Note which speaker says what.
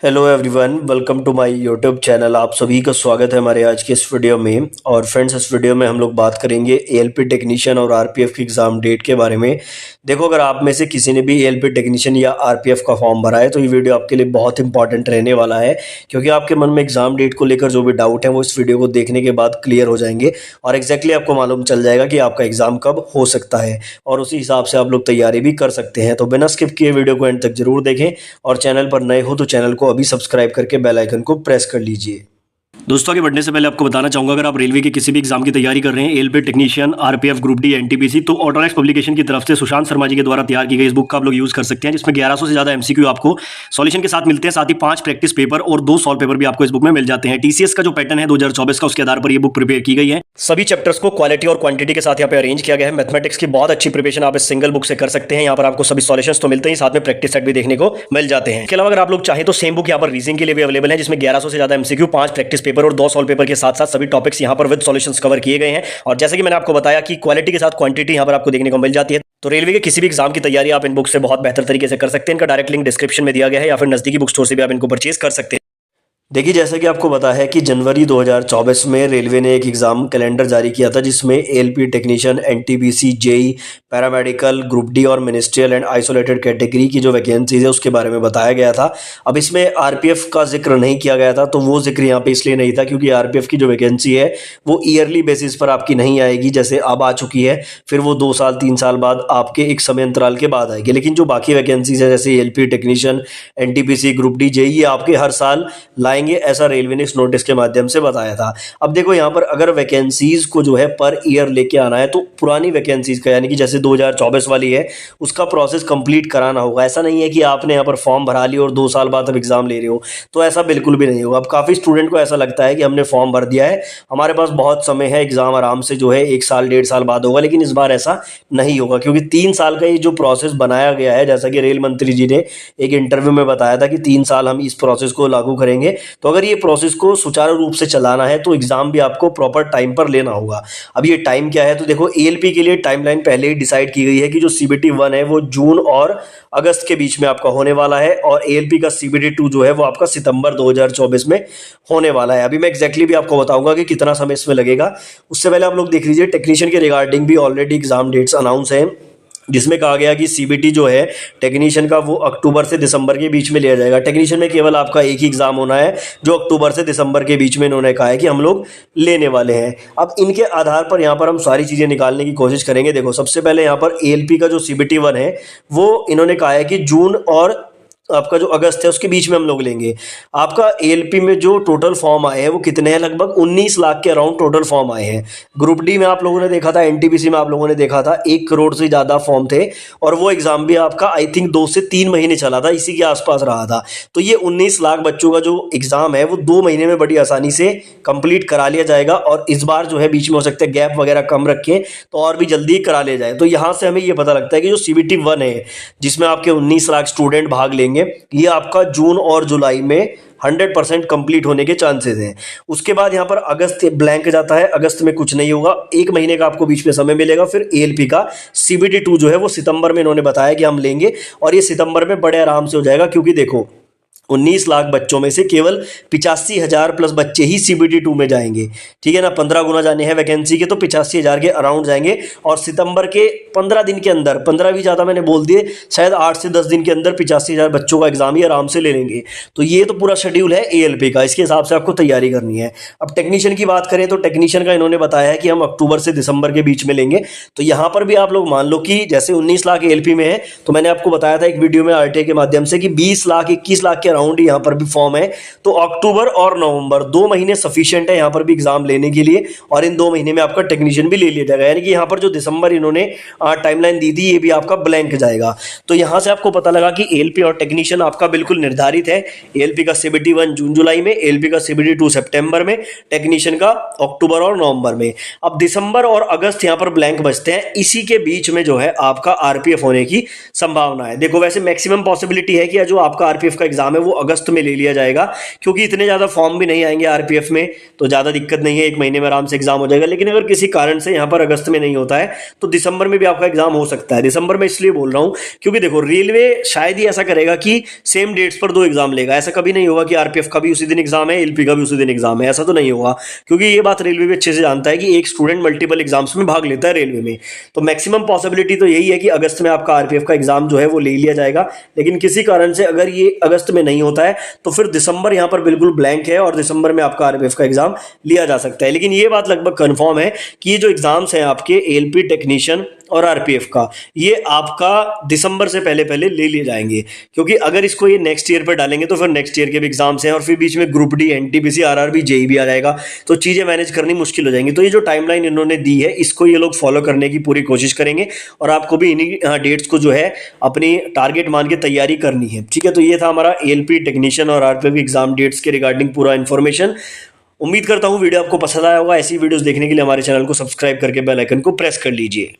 Speaker 1: Hello everyone, welcome to my YouTube channel. आप सभी का स्वागत है हमारे आज के इस वीडियो में। और फ्रेंड्स, इस वीडियो में हम लोग बात करेंगे एएलपी टेक्नीशियन और आरपीएफ की एग्ज़ाम डेट के बारे में। देखो, अगर आप में से किसी ने भी एएलपी टेक्नीशियन या आरपीएफ का फॉर्म भरा है तो ये वीडियो आपके लिए बहुत इंपॉर्टेंट रहने वाला है, क्योंकि आपके मन में एग्ज़ाम डेट को लेकर जो भी डाउट है वो इस वीडियो को देखने के बाद क्लियर हो जाएंगे और एग्जैक्टली आपको मालूम चल जाएगा कि आपका एग्ज़ाम कब हो सकता है और उसी हिसाब से आप लोग तैयारी भी कर सकते हैं। तो बिना स्किप किए वीडियो को एंड तक जरूर देखें और चैनल पर नए हो तो चैनल को अभी सब्सक्राइब करके बेल आइकन को प्रेस कर लीजिए।
Speaker 2: दोस्तों, आगे बढ़ने से पहले आपको बताना चाहूंगा, अगर आप रेलवे के किसी भी एग्जाम की तैयारी कर रहे हैं, ALP technician, RPF, group D, NTPC, तो ऑटोनॉक्स पब्लिकेशन की तरफ से सुशांत शर्मा जी के द्वारा तैयार की गई इस बुक का आप लोग यूज कर सकते हैं, जिसमें 1100 से ज्यादा एमसीक्यू आपको सॉल्यूशन के साथ मिलते हैं। साथ ही 5 प्रैक्टिस पेपर और 2 सॉल्व पेपर भी आपको इस बुक में मिल जाते हैं। टीसीएस का जो पैटर्न है 2024 का, उसके आधार पर यह बुक प्रिपेयर की गई है। सभी चैप्टर्स को क्वालिटी और क्वांटिटी के साथ यहाँ पे अरेंज किया गया है। मैथमेटिक्स की बहुत अच्छी प्रिपरेशन आप इस सिंगल बुक से कर सकते हैं। यहाँ पर आपको सभी सॉल्यूशंस तो मिलते हैं, साथ में प्रैक्टिस सेट भी देखने को मिल जाते हैं। इसके अलावा अगर आप लोग चाहें तो सेम बुक यहाँ पर रीजनिंग के लिए भी अवेलेबल है, जिसमें 1100 से ज्यादा एमसीक्यू, 5 प्रैक्टिस पेपर और 2 सॉल्व पेपर के साथ साथ सभी टॉपिक्स यहाँ पर विद सॉल्यूशंस कवर किए गए हैं। और जैसे कि मैंने आपको बताया कि क्वालिटी के साथ क्वांटिटी यहाँ पर आपको देखने को मिल जाती है। तो रेलवे के किसी भी एग्जाम की तैयारी आप इन बुक से बहुत बेहतर तरीके से कर सकते हैं। इनका डायरेक्ट लिंक डिस्क्रिप्शन में दिया गया है, या फिर नजदीकी बुक स्टोर से भी आप इनको परचेज कर सकते हैं।
Speaker 1: देखिए, जैसा कि आपको पता है कि जनवरी 2024 में रेलवे ने एक एग्ज़ाम कैलेंडर जारी किया था, जिसमें ALP technician, NTPC, JE, paramedical, group D और मिनिस्ट्रियल एंड आइसोलेटेड कैटेगरी की जो वैकेंसीज है उसके बारे में बताया गया था। अब इसमें आरपीएफ का जिक्र नहीं किया गया था, तो वो जिक्र यहाँ पे इसलिए नहीं था क्योंकि आरपीएफ की जो वैकेंसी है वो ईयरली बेसिस पर आपकी नहीं आएगी, जैसे अब आ चुकी है। फिर वो 2 साल 3 साल बाद आपके एक समय अंतराल के बाद आएगी। लेकिन जो बाकी वैकेंसीज है, जैसे ALP technician, NTPC, group D, JE, ये आपके हर साल लाएंगे, ऐसा रेलवे ने इस नोटिस के माध्यम से बताया था। अब देखो, यहाँ पर अगर वैकेंसीज को जो है पर ईयर लेके आना है तो पुरानी वैकेंसीज का, यानी कि जैसे 2024 वाली है, उसका प्रोसेस कंप्लीट कराना होगा। ऐसा नहीं है कि आपने यहाँ पर फॉर्म भरा लिया और 2 साल बाद अब एग्जाम ले रहे हो, तो ऐसा बिल्कुल भी नहीं होगा। अब काफ़ी स्टूडेंट को ऐसा लगता है कि हमने फॉर्म भर दिया है, हमारे पास बहुत समय है, एग्जाम आराम से जो है 1 साल 1.5 साल बाद होगा, लेकिन इस बार ऐसा नहीं होगा, क्योंकि 3 साल का ये जो प्रोसेस बनाया गया है, जैसा कि रेल मंत्री जी ने एक इंटरव्यू में बताया था कि 3 साल हम इस प्रोसेस को लागू करेंगे। तो अगर ये प्रोसेस को सुचारू रूप से चलाना है तो एग्जाम भी आपको प्रॉपर टाइम पर लेना होगा। अब ये टाइम क्या है, तो देखो, एएलपी के लिए टाइमलाइन पहले ही डिसाइड की गई है कि जो सीबीटी 1 है वो जून और अगस्त के बीच में आपका होने वाला है, और एएलपी का सीबीटी 2 जो है वो आपका सितंबर 2024 में होने वाला है। अभी मैं एग्जैक्टली भी आपको बताऊंगा कि कितना समय इसमें लगेगा। उससे पहले आप लोग देख लीजिए, टेक्नीशियन के रिगार्डिंग भी ऑलरेडी एग्जाम डेट्स अनाउंस हैं, जिसमें कहा गया कि सीबीटी जो है टेक्नीशियन का वो अक्टूबर से दिसंबर के बीच में लिया जाएगा। टेक्नीशियन में केवल आपका एक ही एग्जाम होना है, जो अक्टूबर से दिसंबर के बीच में इन्होंने कहा है कि हम लोग लेने वाले हैं। अब इनके आधार पर यहाँ पर हम सारी चीज़ें निकालने की कोशिश करेंगे। देखो, सबसे पहले यहाँ पर एएलपी का जो सीबीटी 1 है वो इन्होंने कहा है कि जून और आपका जो अगस्त है उसके बीच में हम लोग लेंगे। आपका एएलपी में जो टोटल फॉर्म आए हैं वो कितने हैं, लगभग 19 लाख के अराउंड टोटल फॉर्म आए हैं। ग्रुप डी में आप लोगों ने देखा था, एनटीपीसी में आप लोगों ने देखा था, 1 करोड़ से ज़्यादा फॉर्म थे, और वो एग्जाम भी आपका आई थिंक 2 से 3 महीने चला था, इसी के आसपास रहा था। तो ये 19 लाख बच्चों का जो एग्जाम है वो 2 महीने में बड़ी आसानी से कंप्लीट करा लिया जाएगा। और इस बार जो है बीच में हो सकता है गैप वगैरह कम रखें तो और भी जल्दी करा लिया जाए। तो यहाँ से हमें ये पता लगता है कि जो सीबीटी 1 है, जिसमें आपके 19 लाख स्टूडेंट भाग लेंगे, ये आपका जून और जुलाई में 100% कंप्लीट होने के चांसेस हैं। उसके बाद यहाँ पर अगस्त ब्लैंक जाता है, अगस्त में कुछ नहीं होगा, 1 महीने का आपको बीच में समय मिलेगा। फिर एएलपी का सीबीटी 2 जो है वो सितंबर में इन्होंने बताया कि हम लेंगे, और ये सितंबर में बड़े आराम से हो जाएगा, क्योंकि देखो 19 लाख बच्चों में से केवल 85,000 प्लस बच्चे ही सीबीटी 2 में जाएंगे, ठीक है ना। 15 गुना जाने हैं वैकेंसी के, तो 85,000 के अराउंड जाएंगे, और सितंबर के 15 दिन के अंदर, 15 भी ज़्यादा मैंने बोल दिए, शायद 8 से 10 दिन के अंदर 85,000 बच्चों का एग्जाम ही आराम से ले लेंगे। तो ये तो पूरा शेड्यूल है एएलपी का, इसके हिसाब से आपको तैयारी करनी है। अब टेक्नीशियन की बात करें तो टेक्नीशियन का इन्होंने बताया है कि हम अक्टूबर से दिसंबर के बीच में लेंगे। तो यहाँ पर भी आप लोग मान लो कि जैसे 19 लाख एएलपी में है, तो मैंने आपको बताया था एक वीडियो में आरटीआई के माध्यम से कि 20 लाख 21 लाख के अराउंड यहाँ पर भी फॉर्म है। तो अक्टूबर और नवंबर 2 महीने सफिशिएंट है यहाँ पर भी एग्जाम लेने के लिए, और इन 2 महीने में आपका टेक्नीशियन भी ले लिया जाएगा। यानी कि यहाँ पर जो दिसंबर इन्होंने टाइमलाइन दी थी, ये भी आपका ब्लैंक जाएगा। तो यहाँ से आपको पता लगा कि एएलपी और टेक्नीशियन आपका बिल्कुल निर्धारित है। एएलपी का सीबीटी 1 जून जुलाई में, एएलपी का सीबीटी 2 सितंबर में, टेक्नीशियन का अक्टूबर और नवंबर में। अब दिसंबर और अगस्त यहाँ पर ब्लैंक बचते हैं, इसी के बीच में जो है आपका आरपीएफ होने की संभावना है। देखो, वैसे मैक्सिमम पॉसिबिलिटी है कि जो आपका आरपीएफ का एग्जाम है वो अगस्त में ले लिया जाएगा, क्योंकि इतने ज़्यादा फॉर्म भी नहीं आएंगे आरपीएफ में, तो ज़्यादा दिक्कत नहीं है, 1 महीने में आराम से एग्जाम हो जाएगा। लेकिन अगर किसी कारण से यहाँ पर अगस्त में नहीं होता है तो दिसंबर में भी आपका एग्जाम हो सकता है। दिसंबर में इसलिए बोल रहा हूँ क्योंकि देखो रेलवे शायद ही ऐसा करेगा कि सेम डेट्स पर 2 एग्जाम लेगा। ऐसा कभी नहीं होगा कि आरपीएफ का भी उसी दिन एग्जाम है, एलपी का भी उसी दिन एग्जाम है, ऐसा तो नहीं होगा, क्योंकि ये बात रेलवे भी अच्छे से जानता है कि एक स्टूडेंट मल्टीपल एग्जाम्स में भाग लेता है रेलवे में। तो मैक्सिमम पॉसिबिलिटी तो यही है कि अगस्त में आपका आरपीएफ का एग्जाम जो है वो ले लिया जाएगा। लेकिन किसी कारण से अगर ये अगस्त में नहीं होता है तो फिर दिसंबर यहाँ पर बिल्कुल ब्लैंक है और दिसंबर में आपका आरपीएफ का एग्जाम लिया जा सकता है। लेकिन ये बात लगभग कंफर्म है कि ये जो एग्जाम्स हैं आपके एएलपी टेक्नीशियन और आरपीएफ का, ये आपका दिसंबर से पहले पहले ले लिए जाएंगे, क्योंकि अगर इसको ये नेक्स्ट ईयर पर डालेंगे तो फिर नेक्स्ट ईयर के भी एग्जाम्स हैं और फिर बीच में group D, NTPC, RRB, JE भी आ जाएगा, तो चीज़ें मैनेज करनी मुश्किल हो जाएंगी। तो ये जो टाइमलाइन इन्होंने दी है इसको ये लोग फॉलो करने की पूरी कोशिश करेंगे और आपको भी इन्हीं डेट्स को जो है अपनी टारगेट मान के तैयारी करनी है। ठीक है, तो ये था हमारा एएलपी टेक्नीशियन और आरपीएफ एग्जाम डेट्स के रिगार्डिंग पूरा इन्फॉर्मेशन। उम्मीद करता हूँ वीडियो आपको पसंद आया होगा। ऐसी वीडियोस देखने के लिए हमारे चैनल को सब्सक्राइब करके बेल आइकन को प्रेस कर लीजिए।